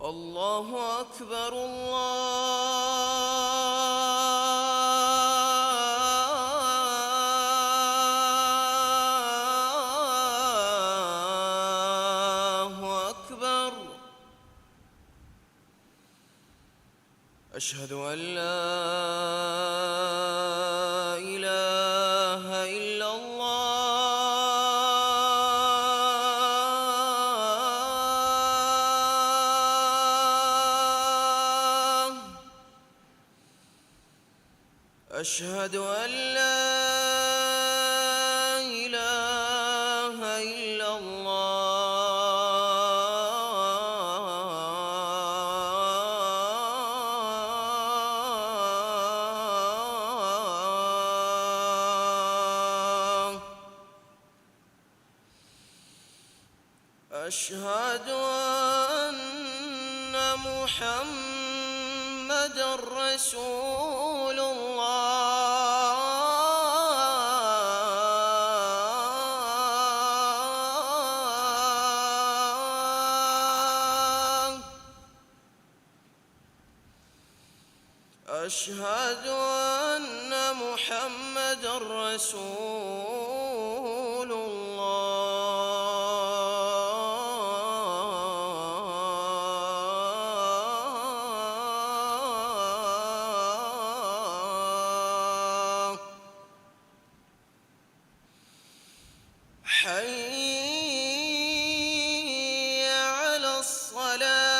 الله أكبر الله أكبر. أشهد أن لا إله إلا الله. أشهد أن لا إله إلا الله. أشهد أن محمدًا رسول الله. أشهد أن محمدًا رسول الله. حي على الصلاة.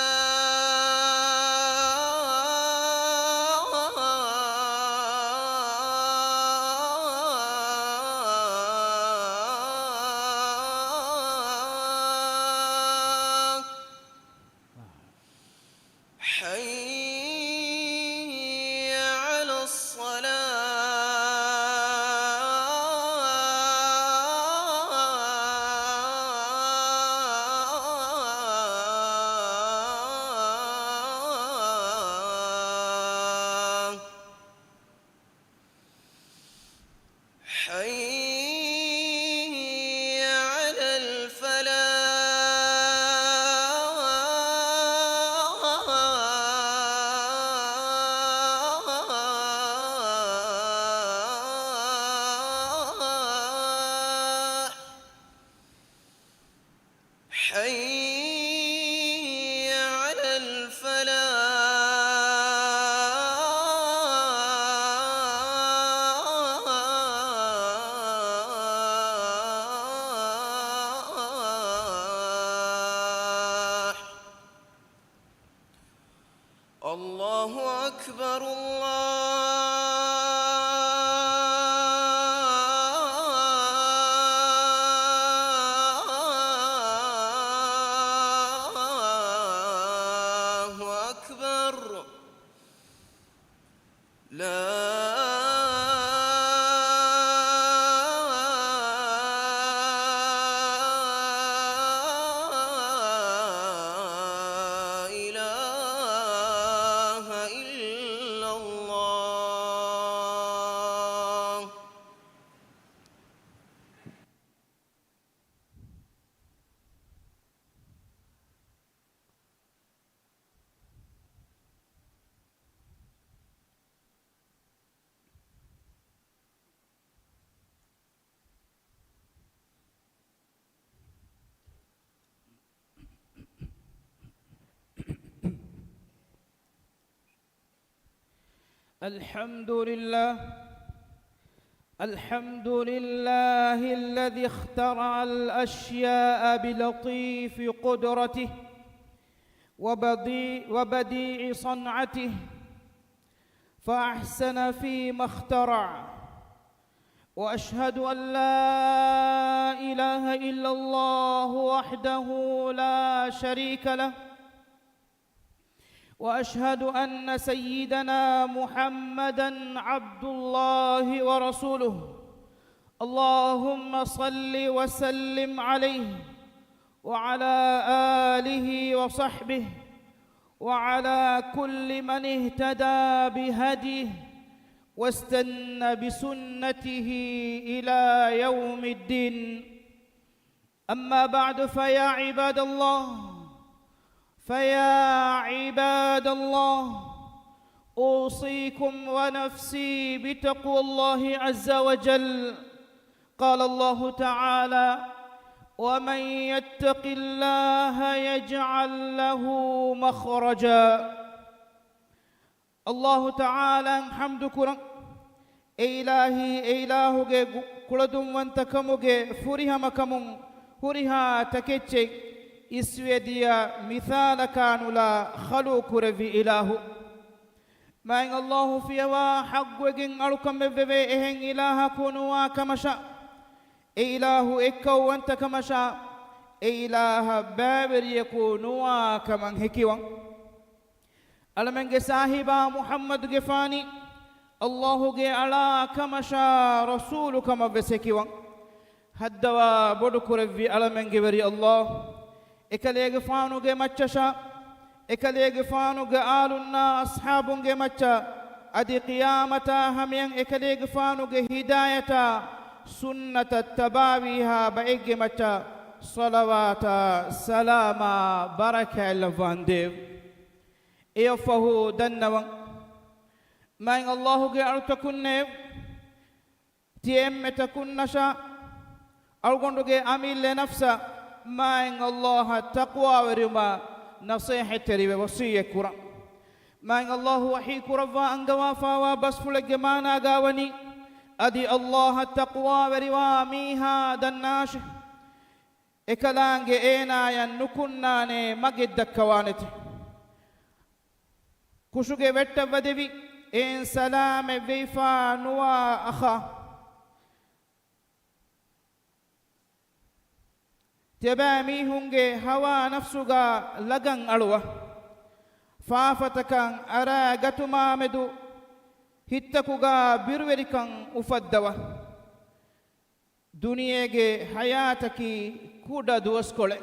حي على الصلاة. حي على الفلاح. حي على الفلاح. الله أكبر الله أكبر. لا إله إلا الله. الحمد لله الذي اخترع الأشياء بلطيف قدرته وبديع صنعته، فأحسن فيما اخترع. وأشهد أن لا إله إلا الله وحده لا شريك له، وأشهد أن سيدنا محمدًا عبد الله ورسوله. اللهم صل وسلم عليه وعلى آله وصحبه وعلى كل من اهتدى بهديه واستنى بسنته إلى يوم الدين. أما بعد، فيا عباد الله، فيا عباد الله أوصيكم ونفسي بتقوى الله عز وجل. قال الله تعالى: ومن يتق الله يجعل له مخرجا. الله تعالى حمد كرم إلهي إلهوغي كلدم وانتكموغي فريها مكمون فريها تكتشي إسويديا مثال كانولا خلو كرفي إلهو ما إن الله فيها حق وجن أركم ببي إهن إله كونوا كمشا إله إكو وانت كمشا إله بابر يكونوا كمن هكيوان ألمنج صاحبا محمد جفاني الله جي على كمشا رسول كما بسكيوان هدوا بدكور في ألمنج بري الله إكليج فانو جي متشا إكليج فانو جي آلنا أصحاب جي متشا أدي قيامتا همين إكليج فانو جي هدايتا سنة التبابيها بإيج متشا صلوات سلاما بركة الفانديو إيفه دنوان ما إن الله جعل تكون تيم تكون نشا أرغن رجع أميل لنفسه ما إن الله تقوى ورما نصيحة تري وصية كرا ما إن الله وحي كرا أنجوا فوا بس فل جمانا جاوني أدي الله تقوى وروا ميها دناش إكلانج إنا ينكنا مجد كوانت كشوجي ويت ودبي إن سلام ويفا نوا أخا تبامي هونجي هوا نفسوغا لغن ألوه فافتكان أرى غتما مدو هتكوغا بيروريكان أفدوا دنياغي حياتكي كودا دوسكولي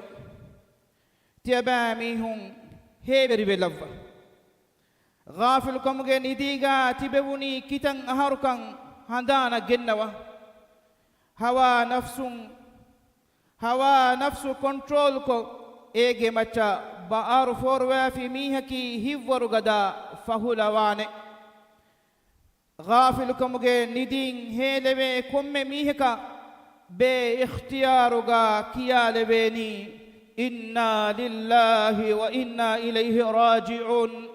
تبامي هون هيبري بلوه غافل كمغي نديغا تبوني كتن أهاركان هندانا جنوا هوا نفس كنترول كو إيجي مچا بار فوروا في ميهكي هيفور غدا فهولواني غافل كمغي ندين هيلوي كم ميهكا بي اختيارغا كيا لبيني إنا لله وإنا إليه راجعون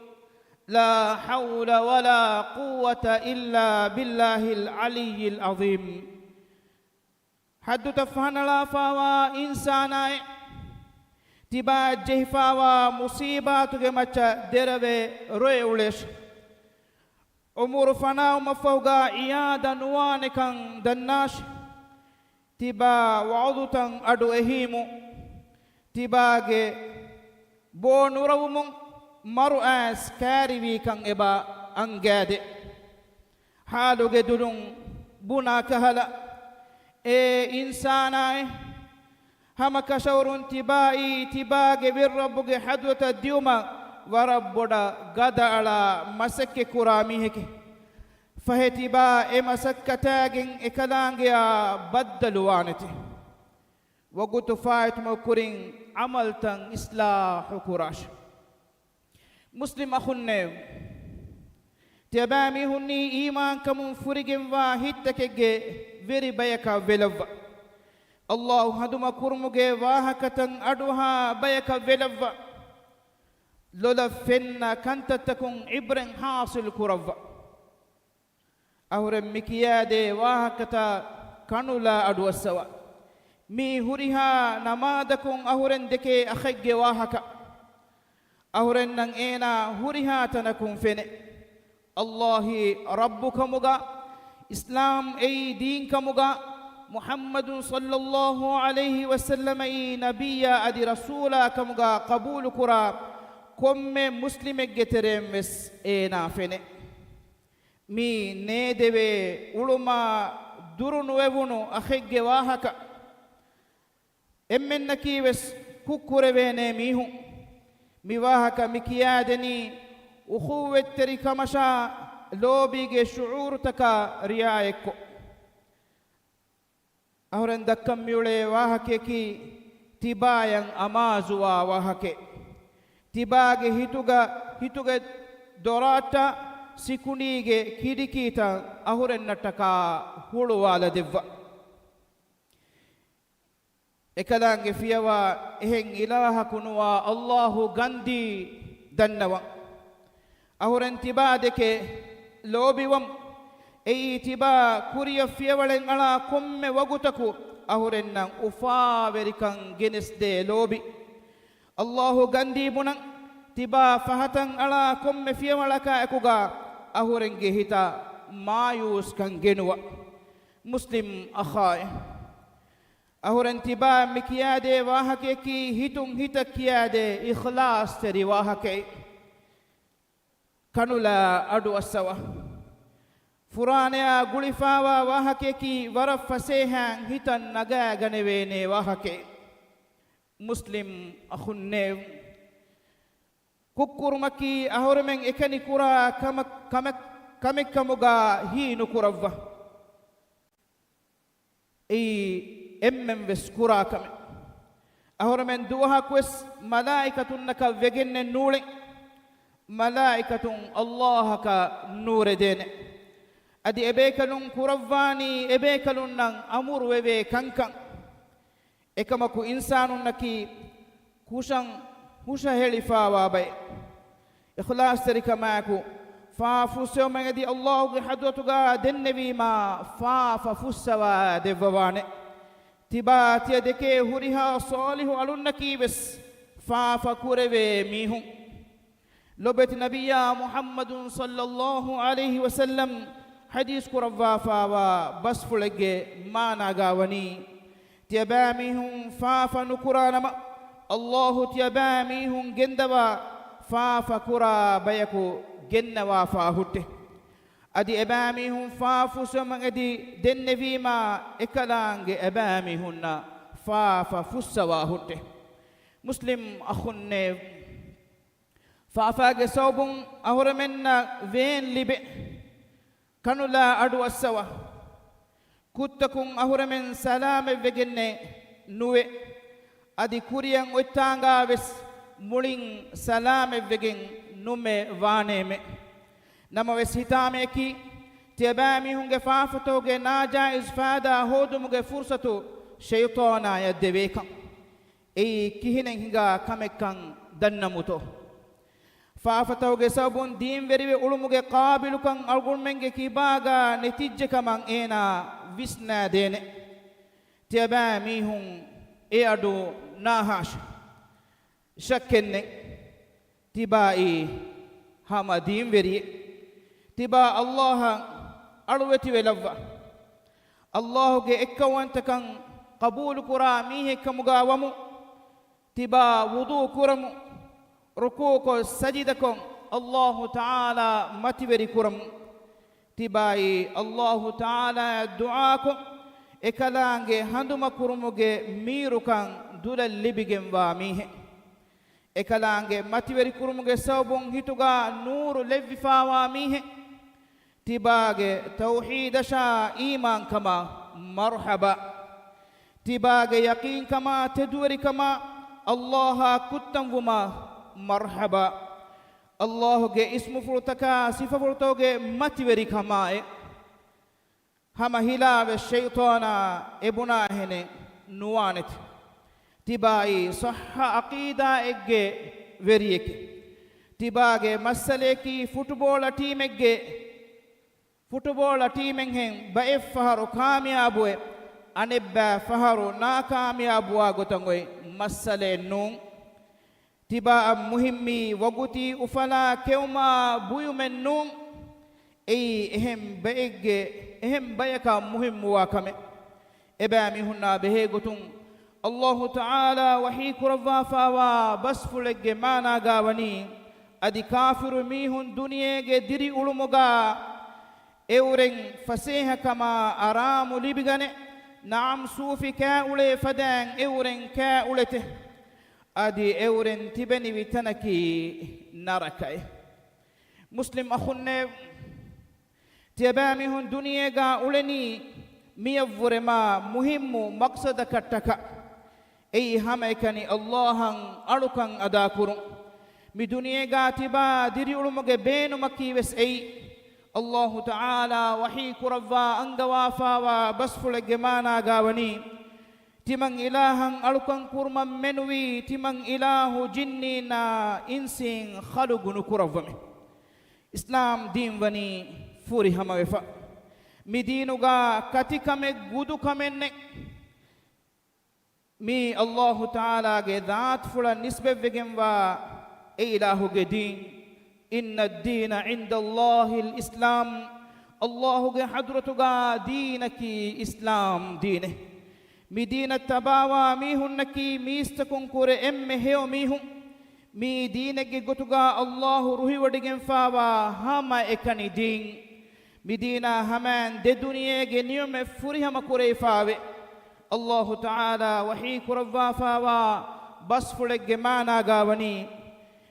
لا حول ولا قوة إلا بالله العلي العظيم. حد تفهن لا فوا إنسانا تبا جهفاوا مصيبات كمچا دربه رويولش أمور فنا ومفوغا إيادا نوانكا دناش تبا وعضوتا أدو إهيمو تباغي بونورومون maru as kariwi kan eba angade haluge dulung buna kahala e insana hama kashawrun tibai tibage birrabbuge hadwata diuma warabboda gada ala masakke kurami heke fahetiba e masakkatagen e kalange a baddaluwanete wagutu fayt mo kurin amaltan islahu kurash مسلم أخونا تبامي هني إيمان كمون فريجن واحد فيري بيكا فيلف الله هدوما كرمجي واهكتن أدوها بيكا فيلف لولا فينا كانت تكون إبرن حاصل كرف أهرم مكيادي واهكتا كانولا أدو السوا مي هريها نمادكم أهرن دكي أخيج واهكا أهرن نن إنا هريها تنكم فين الله ربك مغا إسلام أي دين كمغا محمد صلى الله عليه وسلم أي نبي أدي رسولا كمغا قبول كرا كم مسلم جترم بس إنا فين مي ندبي علما درون وبنو أخيج واهك إمن نكي بس كوكور بينه ميهو ميواهك مكيادني أخوة تريك مشا لوبيج شعور تكا ريايكو أهرن دكم ميولي واهكي كي تباين أمازوا واهكي තිබාගේ හිතුගේ දොරාට සිකුණීගේ කිඩිකීත අහුරෙන්නටකා හුළුවාල දෙව්වා එකලාගේ ෆියවා එහෙන් ඉලාහකුණුවා අල්ලාහු ගන්දී දන්නවා අහුරෙන් තිබා දෙකේ ලෝබිවම් එයි තිබා කුරිය ෆියවලෙන් අලා කොම්මෙ වගුතකු අහුරෙන්නම් උෆාවෙරිකන් ගෙනස්දේ ලෝබි අල්ලාහු ගන්දී බුණන් තිබා ෆහතන් අලා කොම්මෙ ෆියවලකා එකුගා අහුරෙන්ගේ හිතා මායූස්කන් ගෙනුවා මුස්ලිම් අඛාය අහුරෙන් තිබා මිකියාදේ වාහකෙකි හිතුන් හිත කියාදේ ඉඛලාස් තෙරි වාහකේ කනුලා අඩු අස්සව ෆුරානයා ගුලිෆාවා වාහකෙකි වර ෆසේහන් හිතන් නගාගනවේනේ වාහකේ මුස්ලිම් අඛුන්නේ කුක්කුරුමකි අහුරමෙන් එකනි කුරා කමෙක්කමුගා හීනු කුරව්වා එම්මෙන් වෙස් කුරාකම අහුරමෙන් දුවහක් වෙස් මලායිකතුන්නක වෙගෙන්නේ නූලෙන් මලායිකතුන් අල්ලාහක නූර දෙන අදි එබේකලුන් කුරව්වානි එබේකලුන් නම් අමුරු වෙවේ කංකං එකමකු ඉන්සානුන්නකි කුෂං හුෂ හෙලිෆාවා බයි ඉඛලාස් තරිකමාකු ෆාෆුසෝ මගදී අල්ලාහුගේ හදවතුගා දෙන්නවීමා ෆාෆුස්සවා දෙවවානේ තිබාතිය දෙකේ හුරිහා සාලිහු අලුන්නකී වෙස් ෆාෆකුරවේ මීහුන් لبت نبي محمد صلى الله عليه وسلم حديث كروا فاوا بس فلق ما ناغاوني تيباميهم فافا نكرانما الله تيباميهم جندوا فافا كرا بيكو جنوا فاهوته ادي اباميهم فافو سمن ادي دن فيما اكلانگ اباميهن فافا فسواهوته مسلم اخن فافاگ صوبون اهرمن وين لبه كنولا ادو السوا كتكون اهرمن سلام وگenne nuwe adi kuriyan ottanga wes mulin salam wegen nume waneme nama wes hitame ki tebami hunge faafatoge najaiz faada hodumuge fursatu shaytana yadeveka ei kihinen hinga kamekkan dannamuto ಫಾಫತೌಗೆ ಸಬುನ್ ದೀಂ ವೆರಿವೆ ಉಳುಮುಗೆ ಕಾಬಿಲುಕಂ ಅಲ್ಗುಳ್ಮೆಂಗೆ ಕಿಬಾಗ ನೆತಿಜ್ಜಕಮಂ ಏನ ವಿಸ್ನಾ ದೇನೆ ತ್ಯಬಾ ಮೀಹುಂ ಎ ಅಡು ನಾಹಾಶ್ ಶಕ್ಕೆನ್ನೆ ತಿಬಾಯಿ ಹಮ ದೀಂ ವೆರಿಯೆ ತಿಬಾ ಅಲ್ಲಾಹ ಅಳುವೆತಿ ವೆಲವ್ವ ಅಲ್ಲಾಹುಗೆ ಎಕ್ಕವಂತಕಂ ಕಬೂಲು ಕುರಾ ಮೀಹೆಕ್ಕಮುಗಾವಮು ತಿಬಾ ವುದು ಕುರಮು ರುಕೂಕೊ ಸಜಿದಕೊ ಅಲ್ಲಾಹು ತಾಲಾ ಮತಿವೆರಿ ಕುರಂ ತಿಬಾಯಿ ಅಲ್ಲಾಹು ತಾಲಾ ದುಆಕೊ ಎಕಲಾಂಗೆ ಹಂದುಮ ಕುರುಮುಗೆ ಮೀರುಕಂ ದುಲಲ್ ಲಿಬಿಗೆಂ ವಾ ಮೀಹೆ ಎಕಲಾಂಗೆ ಮತಿವೆರಿ ಕುರುಮುಗೆ ಸೌಬುಂ ಹಿತುಗಾ ನೂರು ಲೆವ್ವಿಫಾವಾ ಮೀಹೆ ತಿಬಾಗೆ ತೌಹೀದ ಶಾ ಈಮಾನ್ ಕಮ ಮರ್ಹಬ ತಿಬಾಗೆ ಯಕೀನ್ ಕಮ ತೆದುವರಿ ಕಮ ಅಲ್ಲಾಹ ಕುತ್ತಂ ವುಮಾ مرحبا الله کے اسم فرتکا صفہ فرتوگے متوری کھمائے ہم ہلاو الشیطانا ابناہنے نوانت تبائی صح عقیدہ اگے وریک تباگے مسئلے کی فٹبول ٹیم اگے فٹبول ٹیم ہیں بائف فہر کامیابوے انبا فہر ناکامیابوا گتنگوئے مسئلے نون තිබා මුහිම්මි වගුති උෆලා කෙවුමා බුයුමෙන් නුන් එයි එහෙම් බෙෙග්ගේ එහෙම් බයක මුහිම්මුවා කමෙ එබෑ මිහුන්නා බෙහෙ ගොතුන් අල්ලාහු තාලා වහී කුරවා ෆාවා බස්ෆුලෙග්ගේ මානාගාවනි අදි කාෆිරු මිහුන් දුනියේගේ දිරි උළුමුගා එවුරෙන් ෆසේහකමා අරාමු ලිබිගනේ නාම් සූෆි කෑ උලේ ෆදෑන් එවුරෙන් කෑ උලෙතේ ادي اورن تبني بتنكي نركاي مسلم اخن تبامي هن دنيا غا اولني ميورما مهم مقصد كتك اي هميكني الله الكن ادا كرم mi duniyega tiba diriulumoge beenumaki wes ei Allahu ta'ala wahi kuravva angawa fawa basfulege mana gawani timang ilahan alukan kurman menwi timang ilahu jinnina insin khalugunu kuravvame Islam din wani furi hamawefa mi dinuga katikame gudu kamenne mi Allahu ta'ala ge dhaat fula nisbevvegenwa e ilahu ge din inna ad-dina 'inda Allahi al-islam Allahu ge hadratuga dinaki islam dine mi dina tabawa mi hunnaki mi istakun kure emme heo mi hun mi dinege gotuga Allahu ruhi wadigen fawa hama ekani din mi dina haman de duniyege niyome furi hama kure fawe Allahu ta'ala wahi kuravva fawa basfulege mana gawani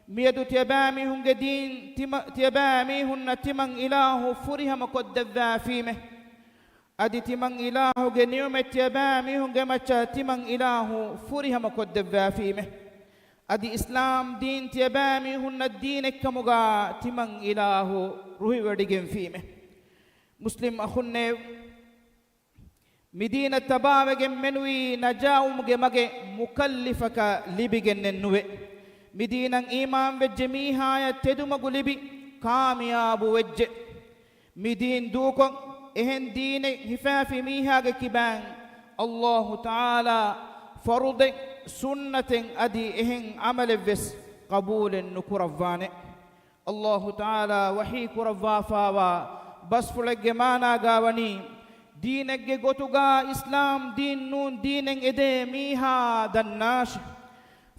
miyadu tiyabami hunge din tiyabami hunna timang ilahu furi hama koddevva fime adi timang ilahu ge niyome tiyabami hunge macha timang ilahu furi hama koddevva fime adi islam din tiyabami hunna din ekkamuga timang ilahu ruhi wadigen fime muslim akhunne midina tabawegen menwi najaumge mage mukallifaka libigen nennuwe midinan iman vejje mihaya tedumagu libi kamiyabu vejje midin dukon ehen dine hifafi mihage kiban Allahu ta'ala farude sunnaten adi ehen amale ves qabulen nukuravane Allahu ta'ala wahi kuravva fawa basfulege mana gawani dinege gotuga islam din nun dinen ede miha dannash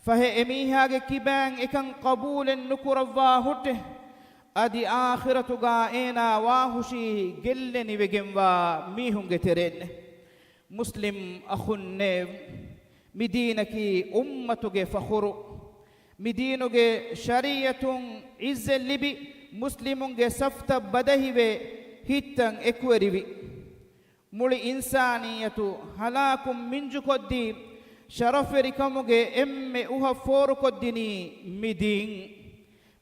fahe emihage kiban ekan qabulen nukuravva hutte adi akhiratuga ena wahushi gelleni wegenwa mihunge terenne muslim akhunne midinaki ummatuge fakhuru midinuge shariyatun izze libi muslimunge safta badahiwe hittan ekweriwi muli insaniyatu halakum minju koddi sharaferi kamuge emme uha foru koddini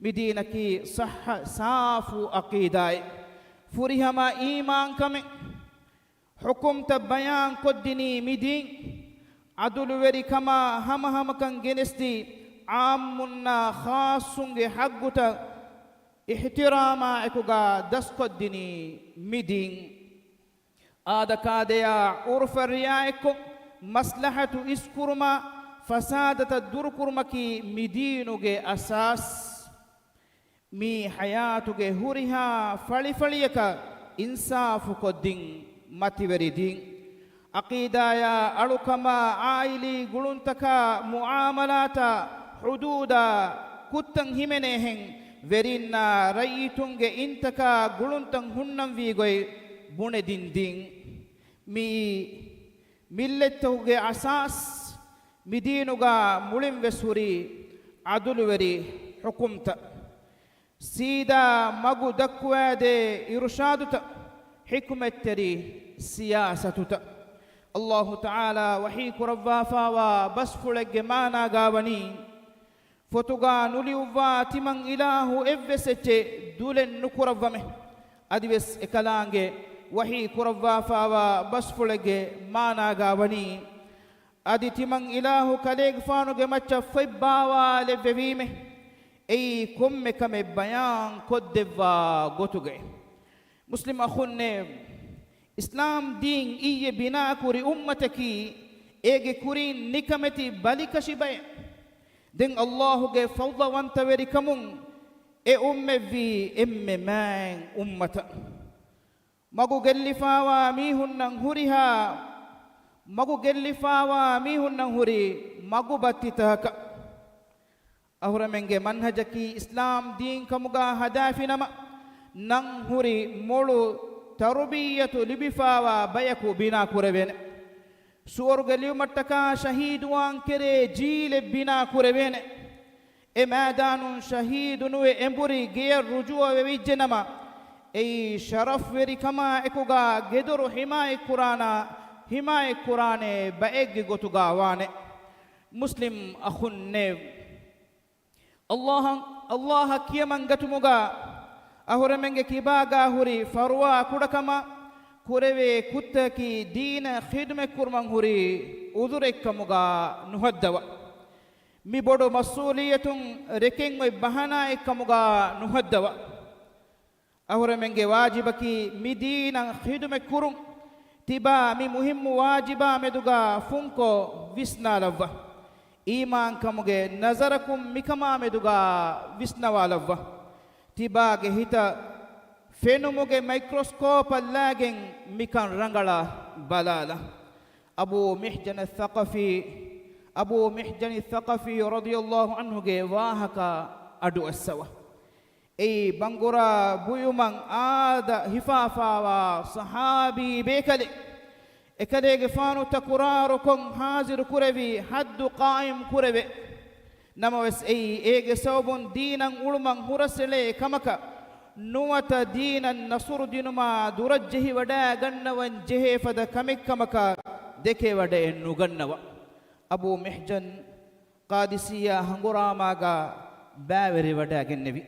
midinaki sahha safu aqidai furihama iman kame hukumta bayan koddini midin adulu veri kama hama kan genesti ammunna khasunge hagguta ihtirama ekuga das koddini midin ada kadeya urfa riyaiko maslahatu iskurma fasadata durkurmaki midinuge asas mi hayatuge huriha falifaliyaka insafu koddin mativeridin aqidaya alukama aili guluntaka muamalata hududa kuttan himenehen verinna rayitunge intaka guluntan hunnam vigoy bune dindin mi milletuge asas midinuga mulim vesuri adulveri hukumta sida magu dakwade irshaduta hikmetteri siyasatuta Allahu ta'ala wahi kuravva fawa basfulege mana gawani fotuga nuliuva timang ilahu evveseche dulen nukuravame adives ekalange wahi kuravva fawa basfulege mana gawani adi timang ilahu kaleg fanuge macha febbawa levevime ei komme kame bayan koddeva gotuge muslim akhunne islam din iye bina kuri ummataki ege kurin nikameti balikashi bay den allah ge fawda wanta veri kamun e umme vi emme man ummata magu gellifawa mi hunnan huriha magu gellifawa mi hunnan huri magu battitaka ahura menge manhajaki islam din kamuga hadafinama nan huri molu tarbiyatu libifawa bayaku bina kurevene suorgaliu mattaka shahiduan kere jile bina kurevene e madanun shahidunu e emburi geer rujua wejjenama e sharaf veri kama ekuga gedoru himaye kurane baegge gotuga wane muslim akhunne allah Allah kiyaman gatumuga ahuremenge kibaga huri farwa kudakama kureve kuttaki deena khidme kurman huri udurekkamuga nuhaddawa mi bodu masuliyatun reken oy bahana ekkamuga nuhaddawa ahuremenge wajibaki mi deena khidme kurum tiba mi muhimmu wajiba meduga funko visnalavva iman kamuge nazarakum mikama meduga visnawalavva tibage hita fenumuge microscope allagen mikan rangala balala abu mihjan al-thaqafi radiyallahu anhu ge wahaka adu assawa ei bangura buyuman aada hifafawa sahabi bekale ekalege fanu takuraru kon hazir kurevi haddu qaim kureve namawes ei ege sawbun dinan ulman hurasele kamaka nuwata dinan nasur dinuma durajhi wada gannawan jehe fada kamik kamaka deke wada ennu gannawa abu mihjan qadisiya hanguramaga baweri wada gennevi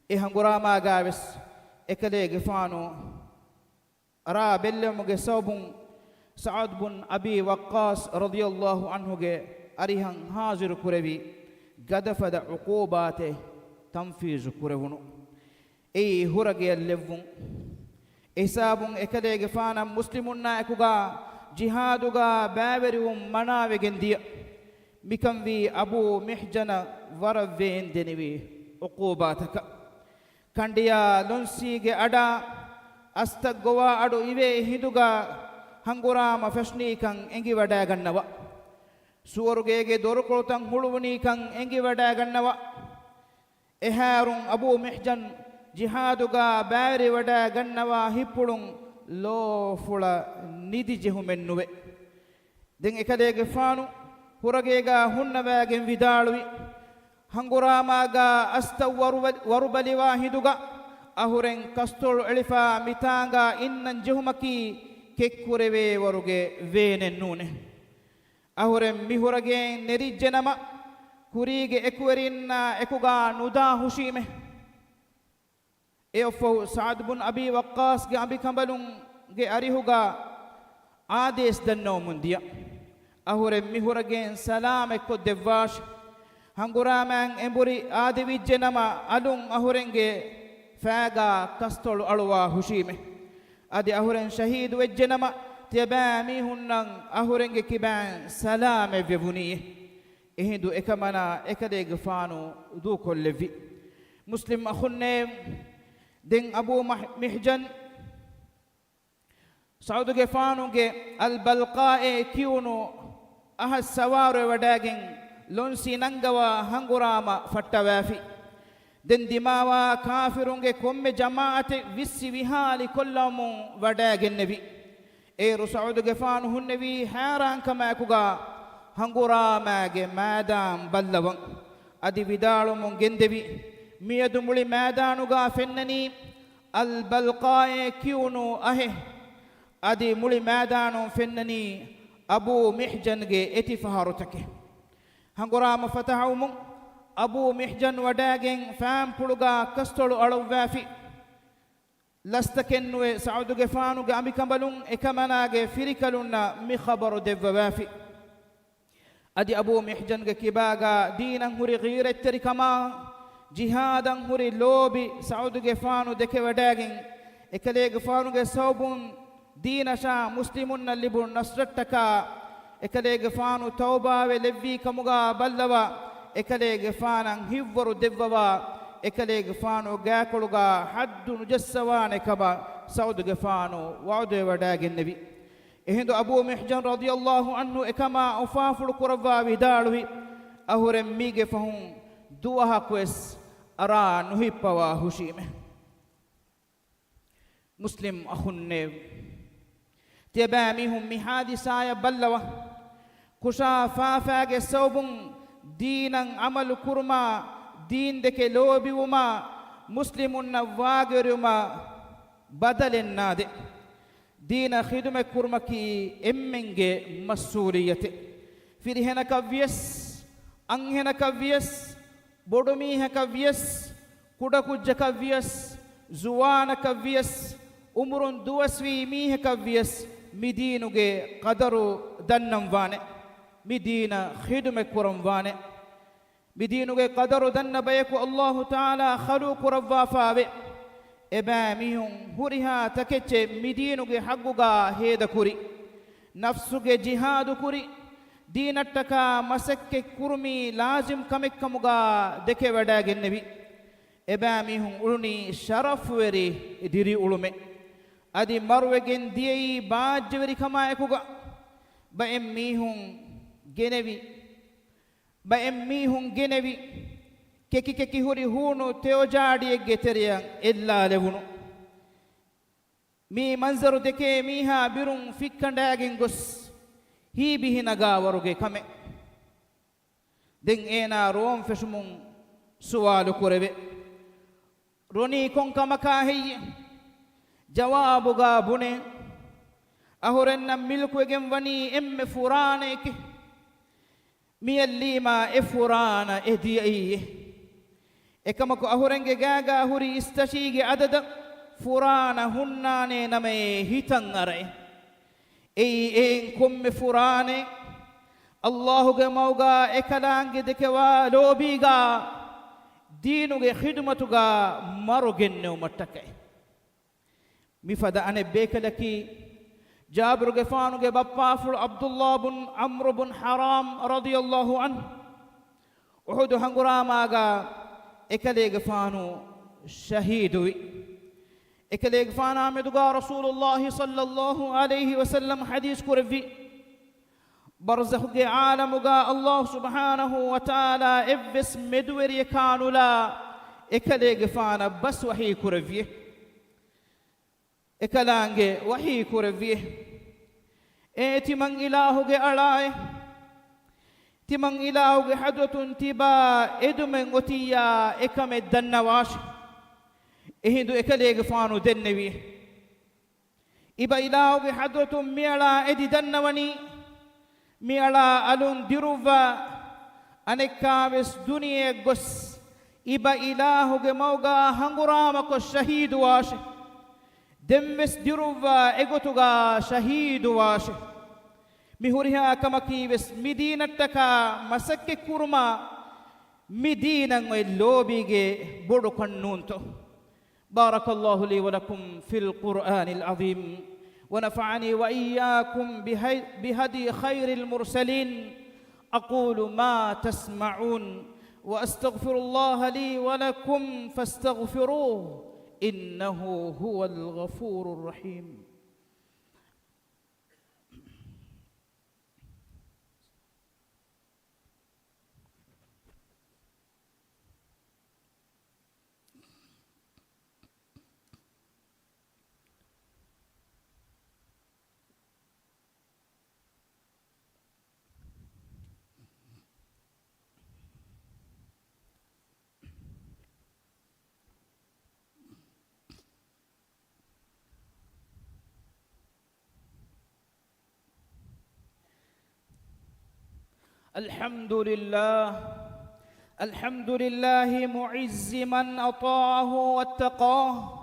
e hanguramaga wes ekalege fanu ara bellemuge sawbun Sa'ad bin Abi Waqqas radiyallahu anhu ge arihan hazir kurevi gadafada uqubate tanfiz kurevunu ei hurage levvun hisabun ekalege fana muslimunna ekuga jihaduga baverium manave gendiya mikamvi abu mihjana waravve endenivi uqubataka kandiya lonsige ada astagwa adu ive hiduga hangurama fashni kan engi wada gannawa suwarugege dorkoltan hulwuni kan engi wada gannawa eharun abu mihjan jihaduga bari wada gannawa hippulun lo fula nidi jehumennuwe den ekadege fanu huragega hunnawagen vidalwi hanguramaga astawwaru warubali wahiduga ahuren kastol elifa mitanga innan jehumaki kekkureve waruge venen nune ahuren mihurage nerijjenama kurige ekuwerinna ekuga nuda hushime eofo Sa'ad bin Abi Waqqas ge abi kambalun ge arihuga ades danno mundiya ahuren mihurage salam ekko devvash hanguraman emburi adevijjenama alun ahurenge faga kastol alwa hushime adi ahuren shahid wejjenama tiyabami hunnan ahurenge kiban salame vevuniye ehindu ekamana ekadege fanu du kollevi muslim akhunne den abu mihjan sauduge fanuge albalqae kiunu ahas saware wadagen lonsi nangawa hangurama fattawafi den dimawa kafirunge komme jamaate vissi wihali kollamu wadagen nebi e rusauduge fanu hunnevi haran kama kuga hanguramaage madam ballawan adi vidalumun gendevi miyadu muli madanuga fennani albalqae kiunu ahe adi muli madanu fennani abu mihjange etifaharutake hangurama fatahawmun abu mihjan wadagen fam puluga kastolu alawwafi lastakenwe sauduge fanuge amikambalun ekamanage firikalunna mi khabaru devwafi adi abu mihjan ge kibaga dinan huri ghiretteri kama jihadan huri lobi sauduge fanu deke wadagen ekalege fanuge sawbun dinasha muslimunna libun nasrattaka ekalege fanu tawbawe levvi kamuga ballawa ekalege fanan hivwaru devwawa ekalege fanu gakoluga haddu nujassawane kaba sauduge fanu wa'de wadagen nabi ehindu abu mihjan radiyallahu anhu ekama ufaful kurawwa vidalwi ahurem mige fahum duwaha kwes ara nuhippawa hushime muslim akhunne tiyabamihum mi hadisaya ballawa kusha fafage sawbun dinan amal kurma din deke lobiwuma muslimun nawagiruma badalen nade dina khidme kurmaki emmenge masuliyate firihena kavyes anghena kavyes බොඩුමීහක වියස් කුඩකුජ්ජක වියස් ජුවානක වියස් උමුරුන් දුවස්වී මීහක වියස් මිදීනුගේ කදරු දන්නම් වානේ මිදීන ඛිදුමෙ කුරම් වානේ මිදීනුගේ කදරු දන්න බයකු අල්ලාහ් තාලා ඛලු කුරවා ෆාවේ එබෑ මිහුන් හුරිහා තකෙච්චේ මිදීනුගේ හග්ගුගා හේද කුරි නෆ්සුගේ ජිහාදු කුරි දීනට්ටක මසක්කෙ කුරුමි ලාසිම් කමෙක්කමුගා දෙකේ වැඩාගෙන්නෙවි එබෑ මිහුන් උළුනි ශරෆ් වෙරි ඉදිරි උළුමෙ අදි මරුවගෙන් දියයි බාජ්‍ය වෙරි කමා එකුගා බෙම් මිහුන් ගෙනෙවි කෙකි හුරි හුණු තෙෝජාඩියෙක්ගේ තෙරියන් එල්ලා ලැබුණු මේ මන්සරු දෙකේ මීහා බිරුන් ෆික්කණ්ඩාගෙන් ගොස් හී බිහිනගා වරුගේ කමෙ දෙන් ඒනා රෝම් ෆෙෂුමුන් සුවාලු කුරෙවෙ රොනී කොංකමකා හෙయ్య ජවාබුගා බුනේ අහුරෙන්නම් මිල්කුවගෙන් වනී එම්මෙ ෆුරානෙකි මියල්ලීමා එ ෆුරාන එදියයි එකමකු අහුරෙන්ගේ ගෑගා හුරි ඉස්තශීගේ අදද ෆුරාන හුන්නානේ නමේ හිතන් අරයි එයින් කොම්මෙ ෆුරානේ අල්ලාහුගේ මව්ගා එකලාංගේ දෙකවා ලෝබීගා දීනුගේ ඛිදමතුගා මරුගෙන්නෙව මට්ටකයි මිෆද අනේ බේකලකි جابر غفانو کے بپا فل عبداللہ بن عمرو بن حرام رضی اللہ عنہ احد ہنگرام آگا اکلے غفانو شہید ہوئی اکلے غفان آمدگا رسول اللہ صلی اللہ علیہ وسلم حدیث کو روی برزخ کے عالم گا اللہ سبحانہ وتعالی ابس مدور یکانو لا اکلے غفان بس وحی کو روی එකලාංගේ වහී කුරවිය තිමන් ඉලාහුගේ අලාය තිමන් ඉලාහුගේ හදවතුන් තිබා එදුමෙන් ඔතියා එකමෙ දන්නවාශ එහිදු එකලේගේ ෆානු දෙන්නෙවිය ඉබ ඉලාහුගේ හදවතුන් මියලා එදි දන්නවනි මියලා අලුන් දිරුවා අනෙක්කාවෙස් දුනියේ ගොස් ඉබ ඉලාහුගේ මව්ගා හංගුරාමකො ශහීදු වාශ دمس دروفا اغوتوغا شهيد واش ميهوريها كمكي بس مدينة تكا مسك كورما مدينة لوبيغي بودو كنونتو بارك الله لي ولكم في القرآن العظيم ونفعني وإياكم بهدي خير المرسلين أقول ما تسمعون وأستغفر الله لي ولكم فاستغفروه إنه هو الغفور الرحيم الحمد لله معز من أطاعه واتقاه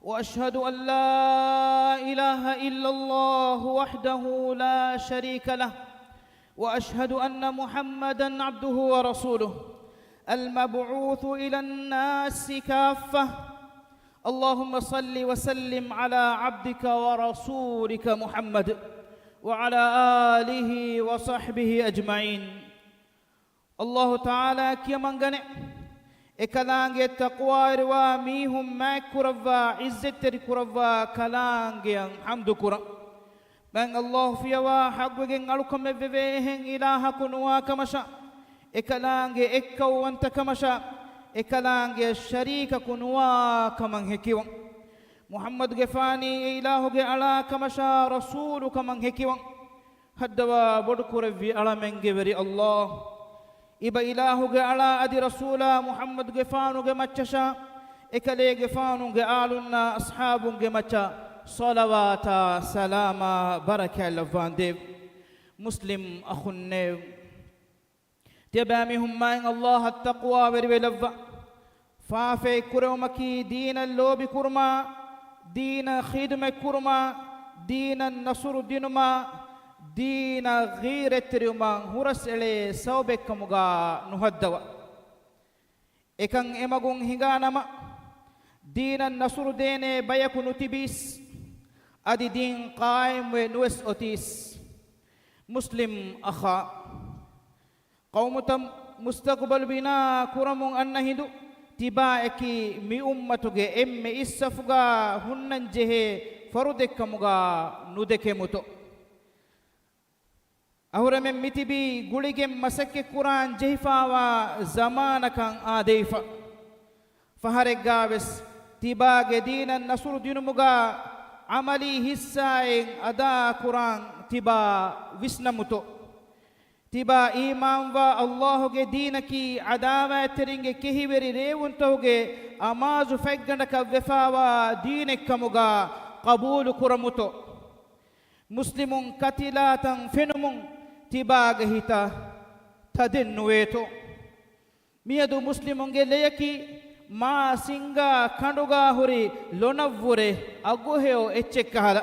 وأشهد أن لا إله إلا الله وحده لا شريك له وأشهد أن محمدًا عبده ورسوله المبعوث إلى الناس كافة اللهم صل وسلم على عبدك ورسولك محمد وعلى آله وصحبه أجمعين الله تعالى كيمان غني اكلانگه تقوى روا ميهم ما كروا عزت كروا كلانگه حمد كرا من الله فيوا حقوقن علكم بيهن اله كنوا كمشا اكلانگه اكو انت كمشا اكلانگه شريك كنوا كمن هكيو محمد غفاني إلهه على كمشا رسول كمن هكيوان هدوا بدكور في على من غير الله إبا إلهه على أدي رسول محمد غفانو غمچشا إكلي غفانو غالنا أصحاب غمچا صلوات سلام بركة لفانديب مسلم أخنيب تبامهم ما إن الله التقوى وربلوا فافي كرمكي دين اللوب كرما دين خدمة كرما دين النصر دينما دين غير تريما هرس إلي سوبك مغا نهدوا إكن إمغون هنغانما دين النصر دين بيكو نتبيس أدي دين قائم ونوس أتيس مسلم أخا قومتم مستقبل بنا كرمون أنهدو تباعكي مي أمتوغي إم إسفغا هنن جهي فرودك مغا ندك متو أهرم متبي غوليغ مسك قرآن جهفاوا زمانكا آديفا فهرقاوس تباغ دين النصر دين مغا عملي حسائن أدا قرآن تبا وسنمتو تبا إيمان و الله کے دین کی عداوت ترنگے کہی وری ریونتو گے اماز فگنڈ کا وفاوا دین کمگا قبول کرمتو مسلمون قتلاتن فنمون تبا گہتا تدنویتو میادو مسلمون گے لیکی ما سنگا کھنڈگا ہوری لونوورے اگوہیو اچکہلا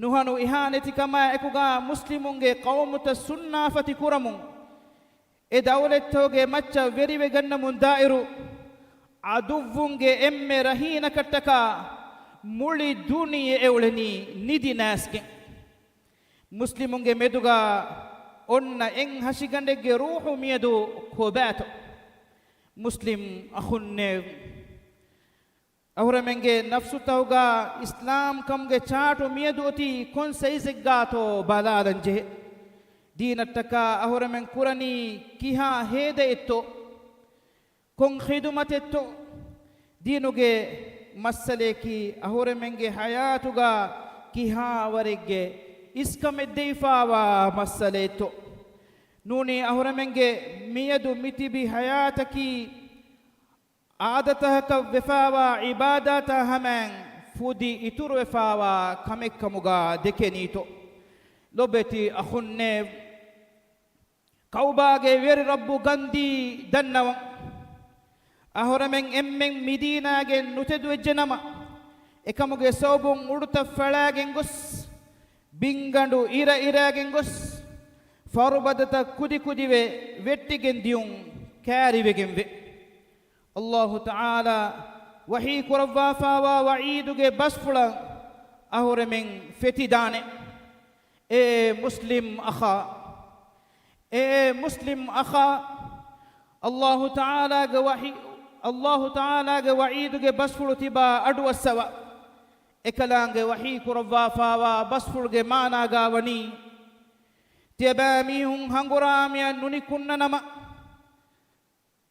ನುಹನು ಇಹಾನತಿ ಕಮ ಎಕುಗಾ ಮುಸ್ಲಿಮುಂಗೆ ಕೌಮುತ ಸುನ್ನಾಫತಿ ಕುರಮು ಎ ದೌಲೆತ್ತೋಗೆ ಮಚ್ಚ ವೆರಿವೆ ಗನ್ನ ಮುಂದಾಯಿರು ಅದುವ್ವುಂಗೆ ಎಮ್ಮೆ ರಹೀನ ಕಟ್ಟಕ ಮುಳಿ ದೂನಿಯೆ ಎವಳನಿ ನಿಧಿ ನಾಸ್ಕೆ ಮುಸ್ಲಿಮುಂಗೆ ಮೆದುಗ ಒನ್ನ ಎಂಗ್ ಹಸಿಗಂಡೆಗೆ ರೂಹು ಮಿಯದು ಕೋಬ್ಯಾತು ಮುಸ್ಲಿಂ ಅಹುನ್ನೆ ಅವರಮೆಂಗೆ ನಫ್ಸು ತೌಗ ಇಸ್ಲಾಂ ಕಮ್ಗೆ ಚಾಟು ಮಿಯದೋತಿ ಕೊನ್ ಸೈಜಿಗ್ಗಾತೋ ಬಾಲಾದಂಜೆ ದೀನಟ್ಟಕ ಅವರಮೆಂ ಕುರನಿ ಕಿಹಾ ಹೇದೆ ಇತ್ತು ಕೊಂ ಖಿದುಮತೆತ್ತು ದೀನುಗೆ ಮಸ್ಸಲೇಕಿ ಅವರಮೆಂಗೆ ಹಯಾತುಗ ಕಿಹಾ ಅವರಿಗೆ ಇಸ್ಕಮೆದ್ದೈಫಾವ ಮಸ್ಸಲೆ ಇತ್ತು ನೂನಿ ಅವರಮೆಂಗೆ ಮಿಯದು ಮಿತಿಬಿ ಹಯಾತಕಿ عادتها كوفاوا عباداتها همن فودي إتور وفاوا كمك كمغا دكنيتو لوبتي أخوني كوباغي وير ربو غندي دنوا أهورمن أمن مدينة نتدو الجنما إكمغي صوبون أرتا فلاغن غس بينغاندو إيرا غس فاربادتا كودي كودي ويتيغن ديون كاري ويغن وي الله تعالى وحي كرفافا وعيدك بسفلا أهور من فتدانه مسلم أخا مسلم أخا الله تعالى وعيدك بسفل تبا أدو السوا إكلانك وحي كرفافا وبسفل مانا غاوني تباميهم هنغراميا نوني كنا نما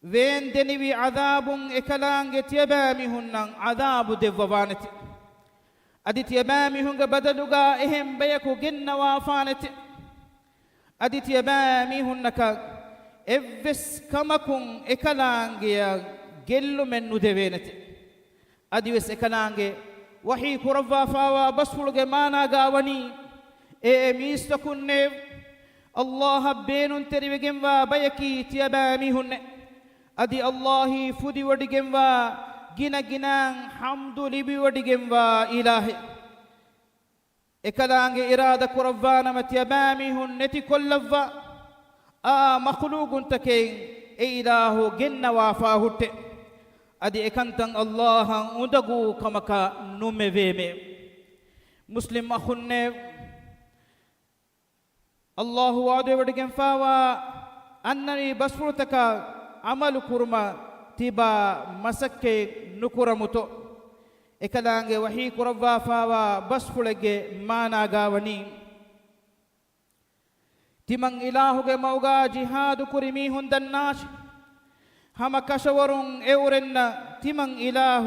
وين دنيوي عذاب إكلانج تيبامي هنن عذاب دفوانت أدي تيبامي هنگ بدلوغا إهم بيكو جن وافانت أدي تيبامي هنك إفس كمكم إكلانج جلو من ندوينت أدي وس إكلانج وحي كرفا فاوا بسفلوغ مانا غاوني ميستكن الله بينون تريوغن وبيكي تيبامي هنن أدي الله فدي وديجموا جنا جنا حمد لبي وديجموا إلهي إكلانج إرادة كرفانا متيبامي هنتي كلفا مخلوق تكين إله جن وافاهت أدي إكنتن الله أدعو كمكا نمبيم مسلم أخنّي الله وعده وديجموا أنني بسفرتك عمل كرما تبا مسكة نكرمتو إكلانج وحي كربا فاوا بسفلج مانا غاوني تمن إلهك موغا جهاد كرمي هندناش هم كشورون أورن تمن إله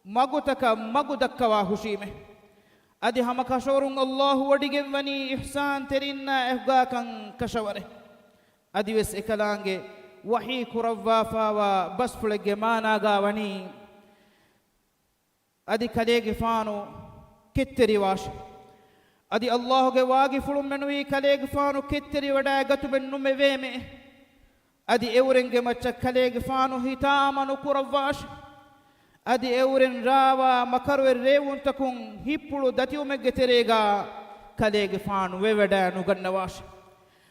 مغتك مغدك واهشيمه أدي هم كشورون الله وديجوني إحسان ترينا إفغاكن كشوره أدي وس إكلانج وحي كرفا فاوا بسفلج مانا غاوني أدي كليج فانو كتري واش adi Allahuge waagi fulum menui kalege faanu ketteri wada gatu ben nume weme adi eurenge macca kalege faanu hitamanu kurawwash adi euren rawa makarwe rewuntakun hippulu datiumegge terega kalege faanu wewada nugannawash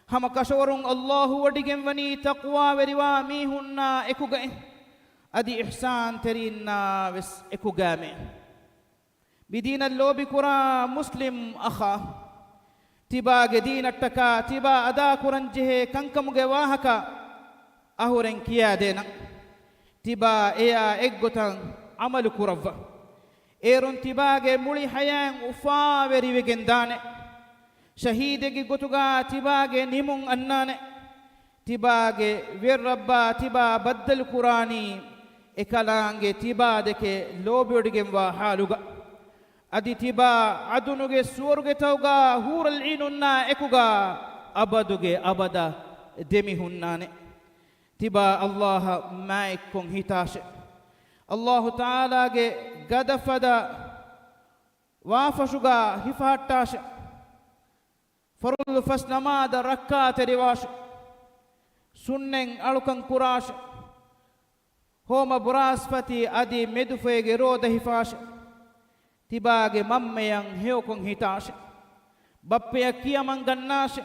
hama kashawarun Allahu wadigen wani taqwa veriwa mihunna ekuga adi ihsan terinna wes ekugame بدين اللوبي كرا مسلم أخا تبا جدين التكا تبا أدا كرنجه كنكم جواهكا أهورن كيا دينا تبا إيا إجوتان عمل كرفا إيرون تبا جي مولي حيان وفا وري وجندانه شهيد جي جوتوغا تبا جي نيمون أنانه تبا جي وير ربا تبا بدل كراني إكالانجي تبا دك لوبي وديجم وحالوغا adi tiba adunuge suoruge tawga hural inunna ekuga abaduge abada demi hunnane tiba Allah maikon hitashe Allah taala ge gadafada wafashuga hifattashe farul fas namada rakkat riwash sunnen alukan kurash homa buraspati adi medufege roda hifash tibage mammeyan heokon hitash bappeya kiyaman gannash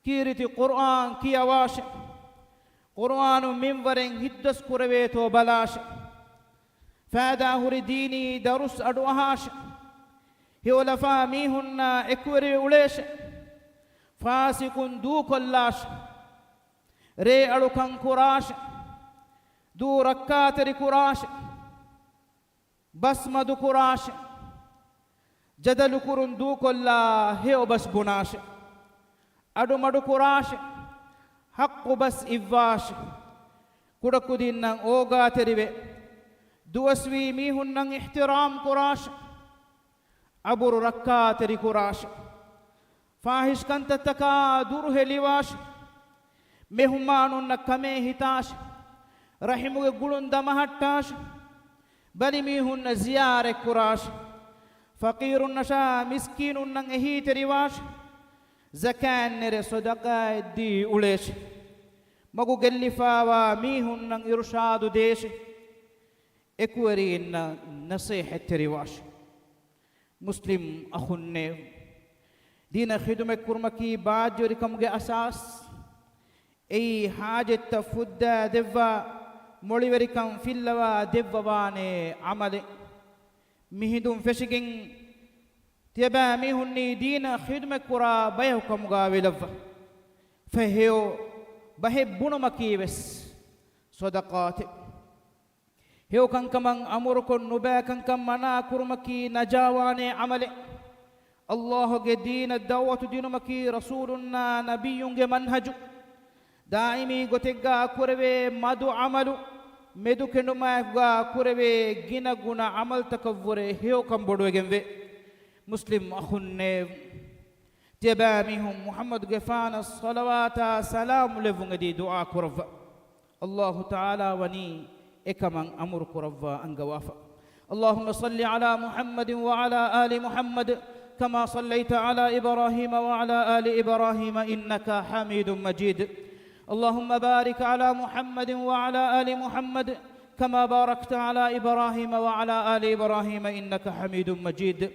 kiriti Qur'an kiyawash Qur'anu minwaren hiddas kuraveto balash fada huri dini darus adu ahash heola famihunna ekwere ulesh fasikun du kollash re alukan kurash du rakkateri kurash بس مدو كراش جدل كرون دو كلا هيو بس بناش أدو مدو كراش حق بس إفاش كودكو دين نان أوغا تريبه دوسوي ميهن نان احترام كراش أبور ركا تري كراش فاحش كنت تكا دوره لواش مهمانون نكمه هتاش رحمه قلون دمهتاش بل ميهن زيارة كراش فقير نشا مسكين نن اهي تريواش زكان نر صدقاء دي أوليش مغو قلفا ميهن نن إرشاد ديش اكورين نصيحة تريواش مسلم أخن دين خدمة كرمكي باجر كمغ أساس أي حاجة تفدا دفا موليوريكم فيلوا دبوانه عمل مهدوم فشكين تبا ميهني دين خدمة كرا بيهكم غاولف فهيو بحبون مكيبس صدقات هيو كان كمان أمركم نبا كان كمانا كرمكي نجاوانه عمل الله دين الدعوة دين مكي رسولنا نبي منهج دائمي غتغا كوربي مدو عملو مدو كنما غا كوربي غينا غنا عمل تكفره هيو كم بدوغنبه مسلم اخن تبامهم محمد غفان الصلوات سلام لفغدي دعاء كرف الله تعالى وني اكمن امر كرف انغوافا اللهم صل على محمد وعلى ال محمد كما صليت على ابراهيم وعلى ال ابراهيم انك حميد مجيد اللهم بارك على محمد وعلى آل محمد كما باركت على إبراهيم وعلى آل إبراهيم إنك حميد مجيد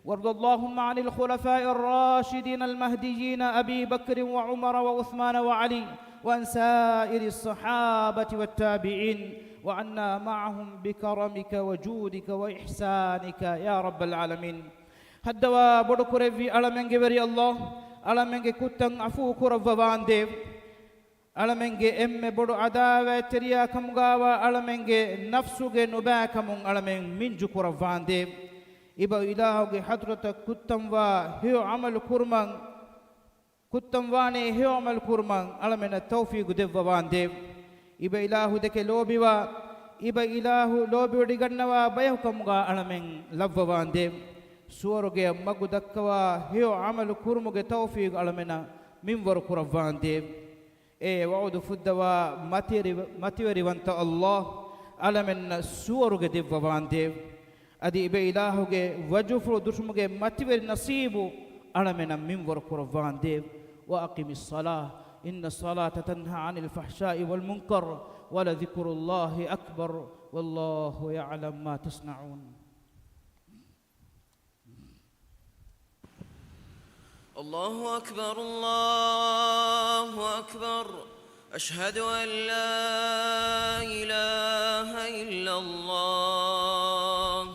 وارض اللهم عن الخلفاء الراشدين المهديين أبي بكر وعمر وعثمان وعلي وعن سائر الصحابة والتابعين وعنا معهم بكرمك وجودك وإحسانك يا رب العالمين هدوا بدكر في ألمنك بري الله ألمنك كتن عفو كرف وانديف alamenge emme bodu adawa teriya kamgawa alamenge nafsuge nuba kamun alamen minju kuravande iba ilahuge hadrata kuttamwa hiyo amal kurman kuttamwane hiyo amal kurman alamena tawfiq devwa wande iba ilahu deke lobiwa iba ilahu lobi digannawa bayu kamga alamen lavwa wande suwaruge magu dakkawa hiyo amal kurmuge tawfiq alamena minwar kuravande وعود فدوا ماتيري وانت الله على من سور قديف وبانديف أدي بإلهه وجفر دشمه متور نصيب أنا من منور قربان ديف وأقم الصلاة إن الصلاة تنهى عن الفحشاء والمنكر ولذكر الله أكبر والله يعلم ما تصنعون. الله أكبر الله أكبر أشهد أن لا إله إلا الله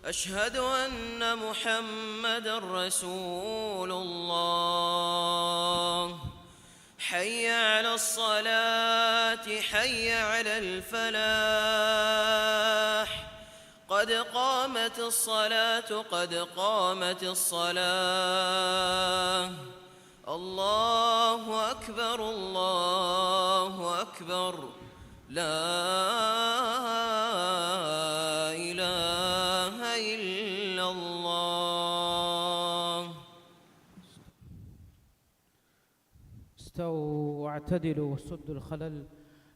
أشهد أن محمدًا رسول الله حي على الصلاة حي على الفلاح قد قامت الصلاة قد قامت الصلاة الله أكبر الله أكبر لا إله إلا الله. استووا واعتدلوا وسدوا الخلل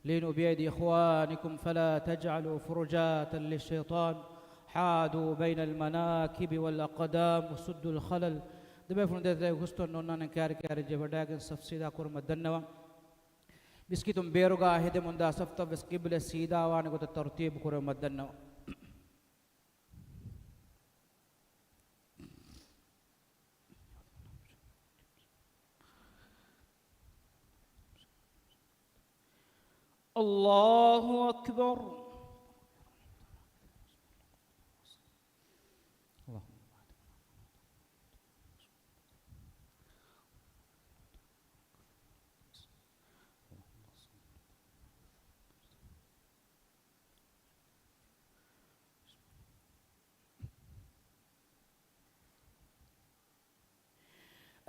لينوا بيد إخوانكم فلا تجعلوا فرجات للشيطان حادوا بين المناكب والأقدام وسدوا الخلل دبيفون ده غستو نونان كار كار جبداغن سفسيدا كورم دنوا بسكيتم بيروغا هدي مندا سفتا بس قبل سيدا وان كنت ترتيب كورم دنوا الله أكبر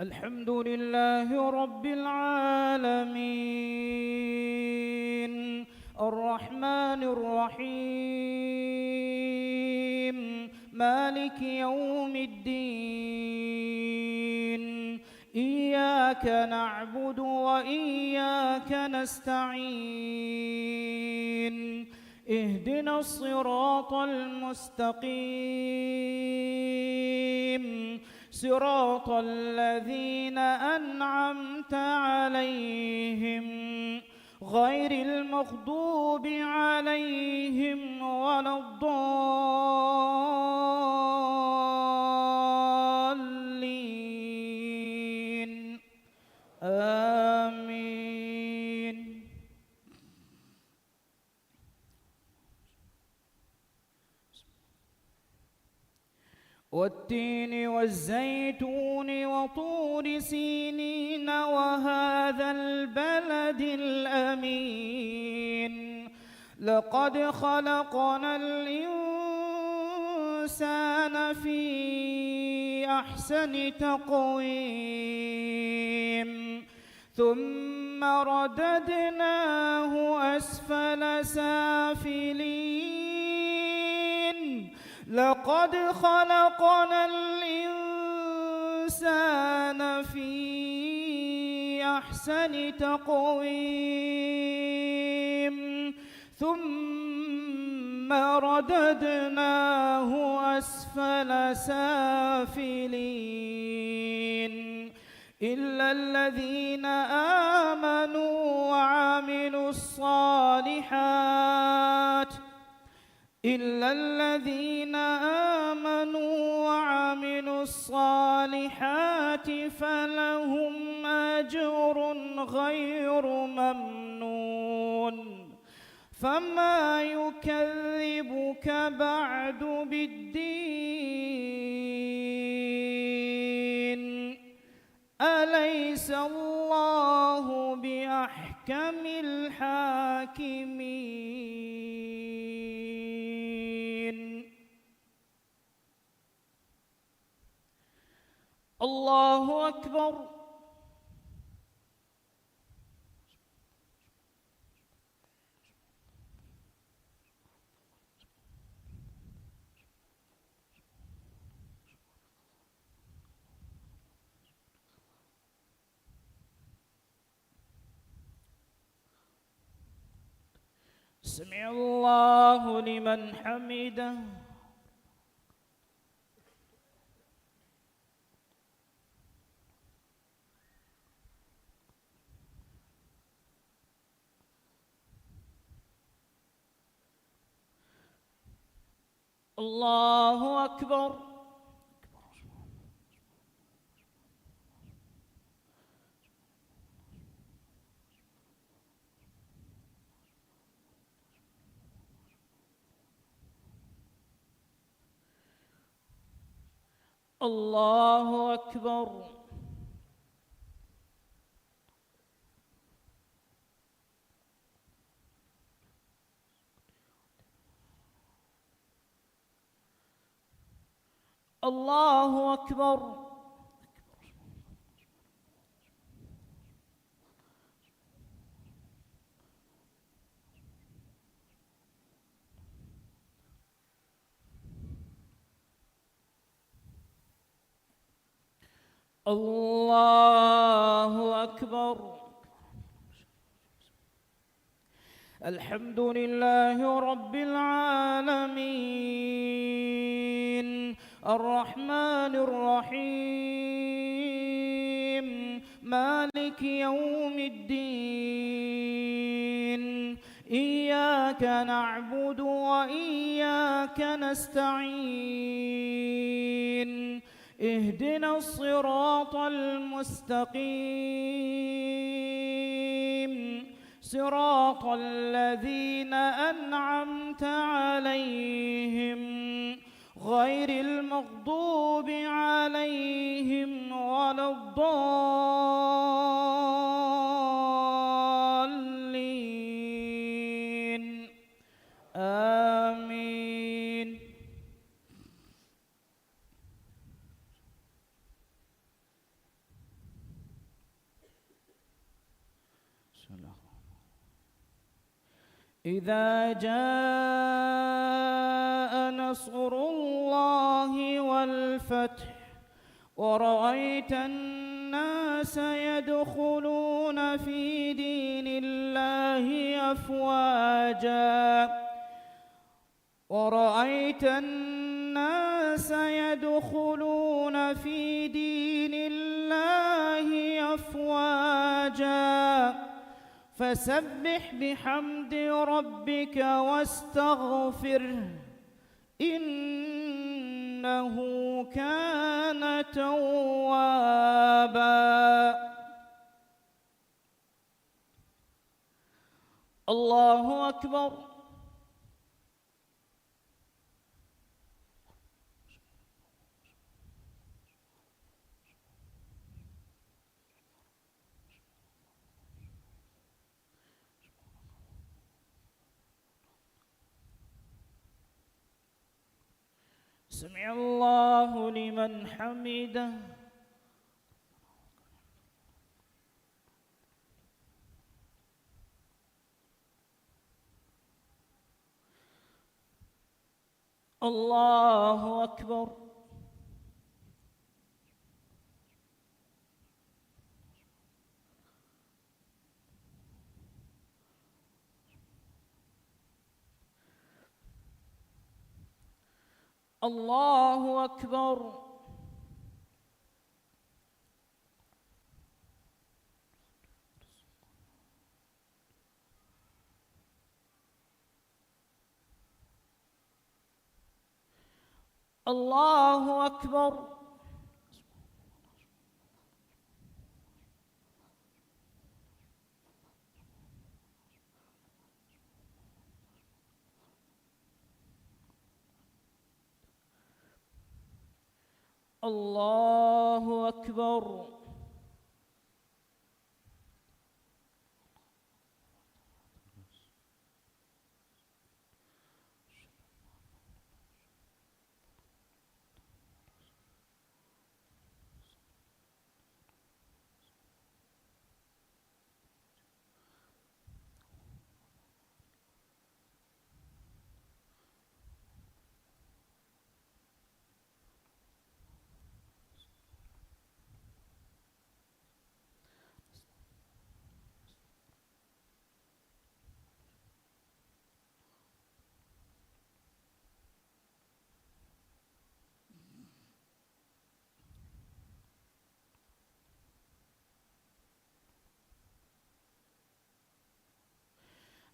الحمد لله رب العالمين الرحمن الرحيم مالك يوم الدين إياك نعبد وإياك نستعين اهدنا الصراط المستقيم صراط الذين أنعمت عليهم غير المغضوب عليهم ولا الضالين آمين. والتين والزيتون وطور سينين وهذا البلد الأمين لقد خلقنا الإنسان في أحسن تقويم ثم رددناه أسفل سافلين لقد خلقنا الإنسان في أحسن تقويم ثم رددناه أسفل سافلين إلا الذين آمنوا وعملوا الصالحات إلا الذين آمنوا وعملوا الصالحات فلهم أجر غير ممنون فما يكذبك بعد بالدين أليس الله بأحكم الحاكمين. الله أكبر. سمع الله لمن حمده. الله أكبر. الله أكبر. الله أكبر. الله أكبر. الحمد لله رب العالمين الرحمن الرحيم مالك يوم الدين إياك نعبد وإياك نستعين اهدنا الصراط المستقيم صراط الذين أنعمت عليهم غير المغضوب عليهم ولا الضالين آمين. إذا جاء نصر الله والفتح ورأيت الناس يدخلون في دين الله أفواجا ورأيت الناس يدخلون في دين الله أفواجا فسبح بحمد ربك واستغفره إنه كان توابا. الله أكبر. سمع الله لمن حمده. الله أكبر. الله أكبر. الله أكبر. الله أكبر.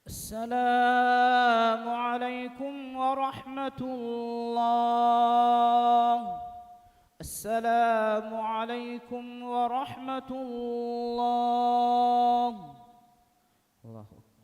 السلام عليكم ورحمة الله. السلام عليكم ورحمة الله. الله أكبر.